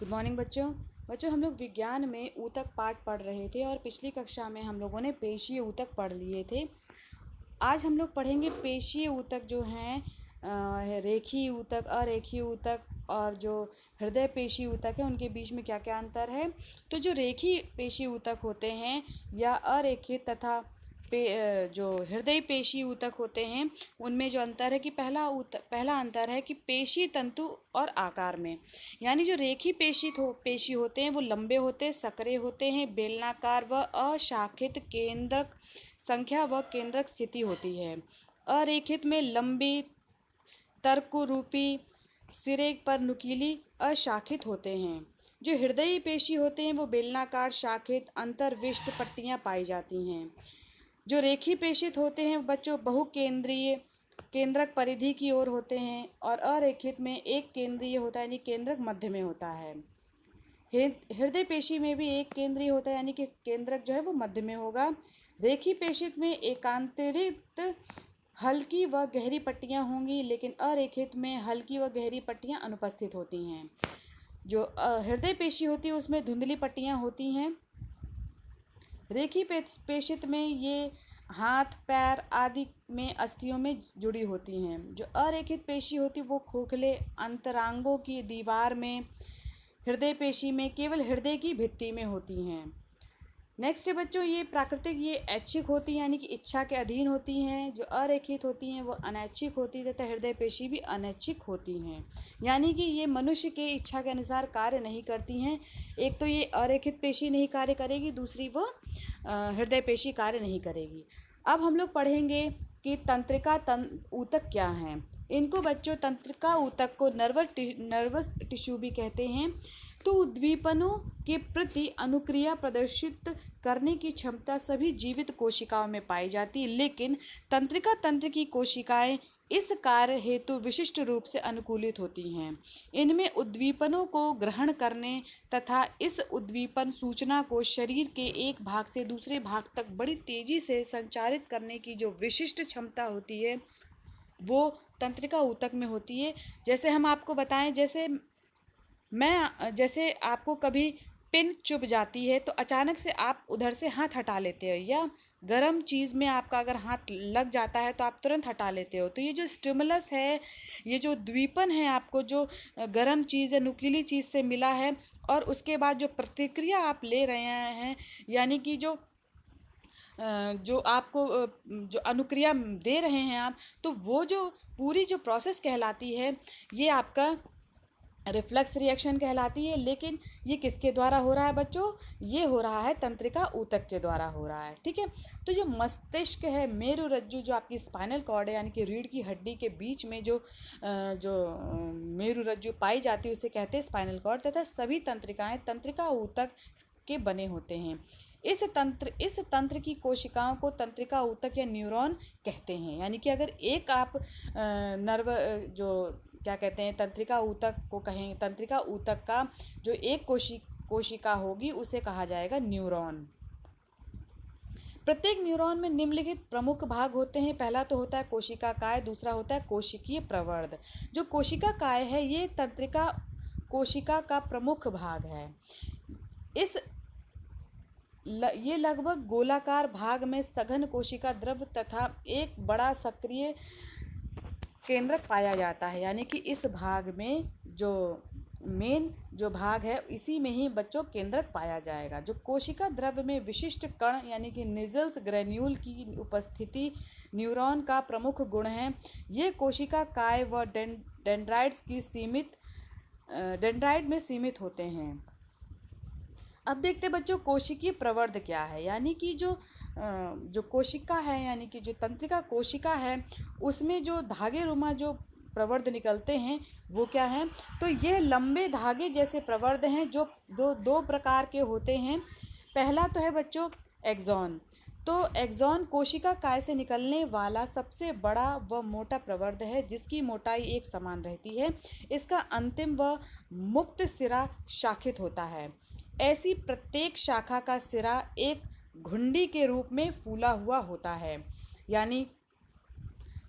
Good morning बच्चों हम लोग विज्ञान में ऊतक पाठ पढ़ रहे थे और पिछली कक्षा में हम लोगों ने पेशीय ऊतक पढ़ लिए थे। आज हम लोग पढ़ेंगे पेशीय ऊतक जो हैं रेखीय ऊतक, अरेखीय ऊतक और जो हृदय पेशी ऊतक है उनके बीच में क्या क्या अंतर है। तो जो रेखीय पेशी ऊतक होते हैं या अरेखीय तथा जो हृदय पेशी ऊतक होते हैं उनमें जो अंतर है कि पहला अंतर है कि पेशी तंतु और आकार में। यानी जो रेखीय पेशी होते हैं वो लंबे होते हैं, सक्रिय होते हैं, बेलनाकार व अशाखित केंद्रक संख्या व केंद्रक स्थिति होती है। अरेखित में लंबी तर्करूपी सिरे पर नुकीली अशाखित होते हैं। जो हृदय पेशी होते हैं वो बेलनाकार शाखित अंतर्विष्ट पट्टियां पाई जाती हैं। जो रेखीय पेशित होते हैं बच्चों बहुकेंद्रीय केंद्रक परिधि की ओर होते हैं और अरेखित में एक केंद्रीय होता है यानी केंद्रक मध्य में होता है। हृदय पेशी में भी एक केंद्रीय होता है यानी कि केंद्रक जो है वो मध्य में होगा। रेखीय पेशित में एकांतरित हल्की व गहरी पट्टियां होंगी, लेकिन अरेखित में हल्की व गहरी पट्टियां अनुपस्थित होती हैं। जो हृदय पेशी होती है उसमें धुंधली पट्टियां होती हैं। रेखीय पेशित में ये हाथ पैर आदि में अस्थियों में जुड़ी होती हैं। जो अरेखित पेशी होती है वो खोखले अंतरांगों की दीवार में, हृदय पेशी में केवल हृदय की भित्ति में होती हैं। नेक्स्ट है बच्चों ये प्राकृतिक, ये ऐच्छिक होती हैं यानी कि इच्छा के अधीन होती हैं। जो अरेखित होती हैं वो अनैच्छिक होती है तथा हृदय पेशी भी अनैच्छिक होती हैं, यानी कि ये मनुष्य के इच्छा के अनुसार कार्य नहीं करती हैं। एक तो ये अरेखित पेशी नहीं कार्य करेगी, दूसरी वो हृदय पेशी कार्य नहीं करेगी। अब हम लोग पढ़ेंगे कि तंत्रिका ऊतक क्या हैं। इनको बच्चों तंत्रिका ऊतक को नर्वस टिश्यू भी कहते हैं। तो उद्दीपनों के प्रति अनुक्रिया प्रदर्शित करने की क्षमता सभी जीवित कोशिकाओं में पाई जाती है, लेकिन तंत्रिका तंत्र की कोशिकाएं इस कार्य हेतु विशिष्ट रूप से अनुकूलित होती हैं। इनमें उद्दीपनों को ग्रहण करने तथा इस उद्दीपन सूचना को शरीर के एक भाग से दूसरे भाग तक बड़ी तेजी से संचारित करने की जो विशिष्ट क्षमता होती है वो तंत्रिका ऊतक में होती है। जैसे हम आपको बताएं, जैसे आपको कभी पिन चुभ जाती है तो अचानक से आप उधर से हाथ हटा लेते हो, या गर्म चीज़ में आपका अगर हाथ लग जाता है तो आप तुरंत हटा लेते हो। तो ये जो स्टिमुलस है, ये जो उद्दीपन है, आपको जो गर्म चीज़ या नुकीली चीज़ से मिला है और उसके बाद जो प्रतिक्रिया आप ले रहे हैं, यानी कि जो आपको जो अनुक्रिया दे रहे हैं आप, तो वो जो पूरी जो प्रोसेस कहलाती है ये आपका रिफ्लेक्स रिएक्शन कहलाती है। लेकिन ये किसके द्वारा हो रहा है बच्चों? ये हो रहा है तंत्रिका ऊतक के द्वारा हो रहा है। ठीक है, तो जो मस्तिष्क है, मेरुरज्जु जो आपकी स्पाइनल कॉर्ड है यानी कि रीढ़ की हड्डी के बीच में जो मेरुरज्जु पाई जाती है उसे कहते हैं स्पाइनल कॉर्ड, तथा सभी तंत्रिकाएं तंत्रिका ऊतक के बने होते हैं। इस तंत्र की कोशिकाओं को तंत्रिका ऊतक या न्यूरॉन कहते हैं। यानी कि अगर एक आप जो क्या कहते हैं तंत्रिका ऊतक को कहें, तंत्रिका ऊतक का जो एक कोशिका होगी उसे कहा जाएगा न्यूरॉन। प्रत्येक न्यूरॉन में निम्नलिखित प्रमुख भाग होते हैं। पहला तो होता है कोशिका काय, दूसरा होता है कोशिकीय प्रवर्ध। जो कोशिका काय है ये तंत्रिका कोशिका का प्रमुख भाग है। ये लगभग गोलाकार भाग में सघन कोशिका द्रव तथा एक बड़ा सक्रिय केंद्रक पाया जाता है। यानी कि इस भाग में जो मेन जो भाग है इसी में ही बच्चों केंद्रक पाया जाएगा। जो कोशिका द्रव में विशिष्ट कण यानी कि निजल्स ग्रेन्यूल की उपस्थिति न्यूरॉन का प्रमुख गुण है। ये कोशिका काय व डेंड्राइट में सीमित होते हैं। अब देखते बच्चों कोशिकीय प्रवर्ध क्या है। यानी कि जो कोशिका है यानी कि जो तंत्रिका कोशिका है उसमें जो धागेनुमा जो प्रवर्ध निकलते हैं वो क्या है? तो ये लंबे धागे जैसे प्रवर्ध हैं जो दो प्रकार के होते हैं। पहला तो है बच्चों एक्सॉन। तो एक्सॉन कोशिका काय से निकलने वाला सबसे बड़ा व मोटा प्रवर्ध है जिसकी मोटाई एक समान रहती है। इसका अंतिम व मुक्त सिरा शाखित होता है। ऐसी प्रत्येक शाखा का सिरा एक घुंडी के रूप में फूला हुआ होता है। यानी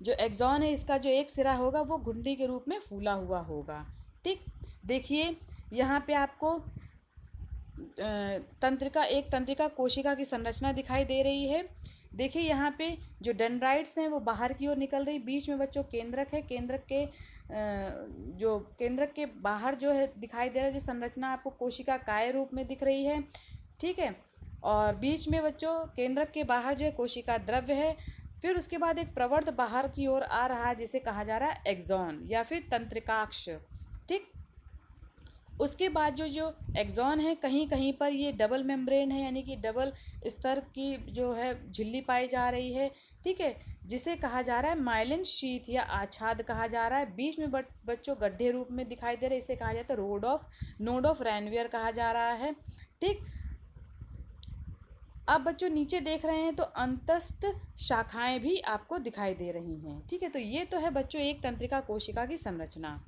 जो एक्सॉन है इसका जो एक सिरा होगा वो घुंडी के रूप में फूला हुआ होगा। ठीक, देखिए यहाँ पे आपको तंत्रिका कोशिका की संरचना दिखाई दे रही है। देखिए यहाँ पे जो डेंड्राइट्स हैं वो बाहर की ओर निकल रही, बीच में बच्चों केंद्रक है, जो केंद्रक के बाहर जो है दिखाई दे रहा है, जो संरचना आपको कोशिका काय रूप में दिख रही है, ठीक है। और बीच में बच्चों केंद्रक के बाहर जो है कोशिका द्रव्य है। फिर उसके बाद एक प्रवर्त बाहर की ओर आ रहा है जिसे कहा जा रहा है एक्सॉन या फिर तंत्रिकाक्ष, ठीक। उसके बाद जो एक्सॉन है, कहीं कहीं पर ये डबल मेम्ब्रेन है, यानी कि डबल स्तर की जो है झिल्ली पाई जा रही है, ठीक है, जिसे कहा जा रहा है माइलिन शीथ या आच्छाद कहा जा रहा है। बीच में बच्चों गड्ढे रूप में दिखाई दे रहे, इसे कहा जाता है नोड ऑफ रैनवियर कहा जा रहा है, ठीक। अब बच्चों नीचे देख रहे हैं तो अंतस्थ शाखाएं भी आपको दिखाई दे रही हैं, ठीक है। तो ये तो है बच्चों एक तंत्रिका कोशिका की संरचना।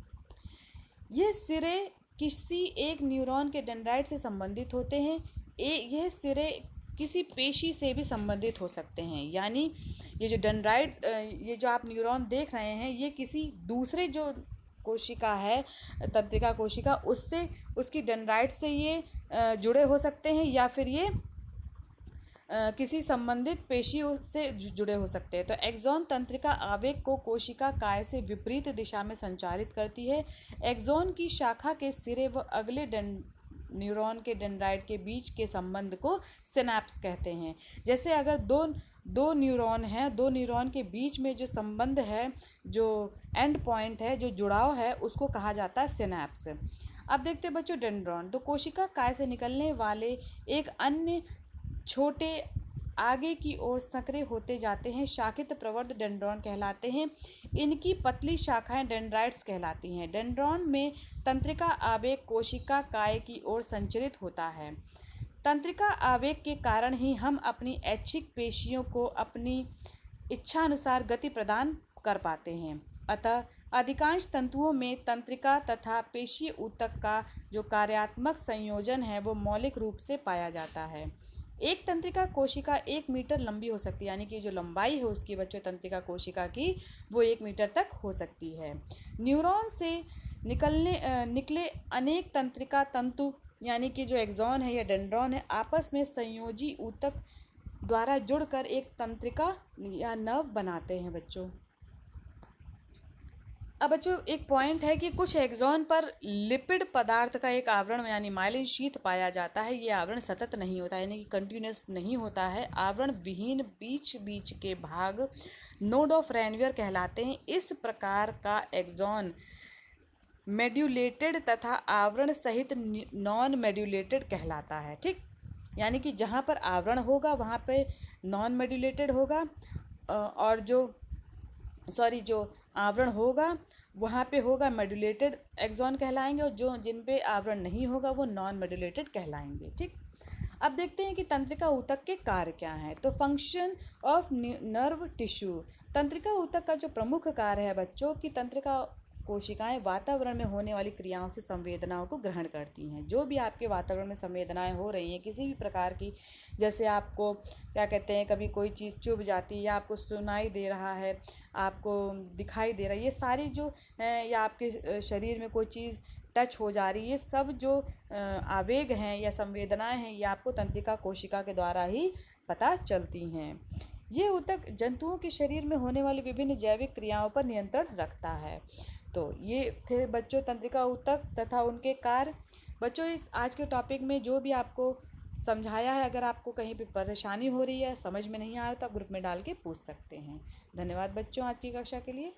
यह सिरे किसी एक न्यूरॉन के डेंड्राइट से संबंधित होते हैं। यह सिरे किसी पेशी से भी संबंधित हो सकते हैं, यानी ये जो डेंड्राइट ये जो आप न्यूरॉन देख रहे हैं ये किसी दूसरे जो कोशिका है तंत्रिका कोशिका उससे उसकी डेंड्राइट से ये जुड़े हो सकते हैं, या फिर ये किसी संबंधित पेशियों से जुड़े हो सकते हैं। तो एक्सॉन तंत्रिका आवेग को कोशिका काय से विपरीत दिशा में संचारित करती है। एक्सॉन की शाखा के सिरे व अगले न्यूरॉन के डेंड्राइट के बीच के संबंध को सिनैप्स कहते हैं। जैसे अगर दो न्यूरॉन हैं, दो न्यूरॉन के बीच में जो संबंध है, जो एंड पॉइंट है, जो जुड़ाव है, उसको कहा जाता है सिनैप्स। अब देखते हैं बच्चों डेंड्रॉन। तो कोशिका काय से निकलने वाले एक अन्य छोटे आगे की ओर संकरे होते जाते हैं शाखित प्रवर्त डेंड्रॉन कहलाते हैं। इनकी पतली शाखाएं डेंड्राइट्स कहलाती हैं। डेंड्रॉन में तंत्रिका आवेग कोशिका काय की ओर संचरित होता है। तंत्रिका आवेग के कारण ही हम अपनी ऐच्छिक पेशियों को अपनी इच्छानुसार गति प्रदान कर पाते हैं। अतः अधिकांश तंतुओं में तंत्रिका तथा पेशीय ऊतक का जो कार्यात्मक संयोजन है वो मौलिक रूप से पाया जाता है। एक तंत्रिका कोशिका 1 मीटर लंबी हो सकती है, यानी कि जो लंबाई है उसकी बच्चों तंत्रिका कोशिका की वो 1 मीटर तक हो सकती है। न्यूरॉन से निकले अनेक तंत्रिका तंतु यानी कि जो एक्सॉन है या डेंड्रॉन है आपस में संयोजी ऊतक द्वारा जुड़कर एक तंत्रिका या नर्व बनाते हैं बच्चों। अब बच्चों एक पॉइंट है कि कुछ एक्सॉन पर लिपिड पदार्थ का एक आवरण यानी माइलिन शीथ पाया जाता है। ये आवरण सतत नहीं होता है, यानी कि कंटिन्यूस नहीं होता है। आवरण विहीन बीच बीच के भाग नोड ऑफ रैनवियर कहलाते हैं। इस प्रकार का एक्सॉन मेड्यूलेटेड तथा आवरण सहित नॉन मेड्यूलेटेड कहलाता है, ठीक। यानी कि जहाँ पर आवरण होगा वहाँ पे नॉन मेड्यूलेटेड होगा, और जो आवरण होगा वहाँ पे होगा मेडुलेटेड एक्सॉन कहलाएंगे, और जो जिन पे आवरण नहीं होगा वो नॉन मेडुलेटेड कहलाएंगे, ठीक। अब देखते हैं कि तंत्रिका ऊतक के कार्य क्या हैं। तो फंक्शन ऑफ नर्व टिश्यू। तंत्रिका ऊतक का जो प्रमुख कार्य है बच्चों की तंत्रिका कोशिकाएं वातावरण में होने वाली क्रियाओं से संवेदनाओं को ग्रहण करती हैं। जो भी आपके वातावरण में संवेदनाएं हो रही हैं किसी भी प्रकार की, जैसे आपको क्या कहते हैं कभी कोई चीज़ चुभ जाती है, या आपको सुनाई दे रहा है, आपको दिखाई दे रहा है, ये सारी जो या आपके शरीर में कोई चीज़ टच हो जा रही है, ये सब जो आवेग हैं या संवेदनाएं हैं ये आपको तंत्रिका कोशिका के द्वारा ही पता चलती हैं। ये ऊतक जंतुओं के शरीर में होने वाली विभिन्न जैविक क्रियाओं पर नियंत्रण रखता है। तो ये थे बच्चों तंत्रिका ऊतक तथा उनके कार्य। बच्चों इस आज के टॉपिक में जो भी आपको समझाया है, अगर आपको कहीं पे परेशानी हो रही है, समझ में नहीं आ रहा तो आप ग्रुप में डाल के पूछ सकते हैं। धन्यवाद बच्चों आज की कक्षा के लिए।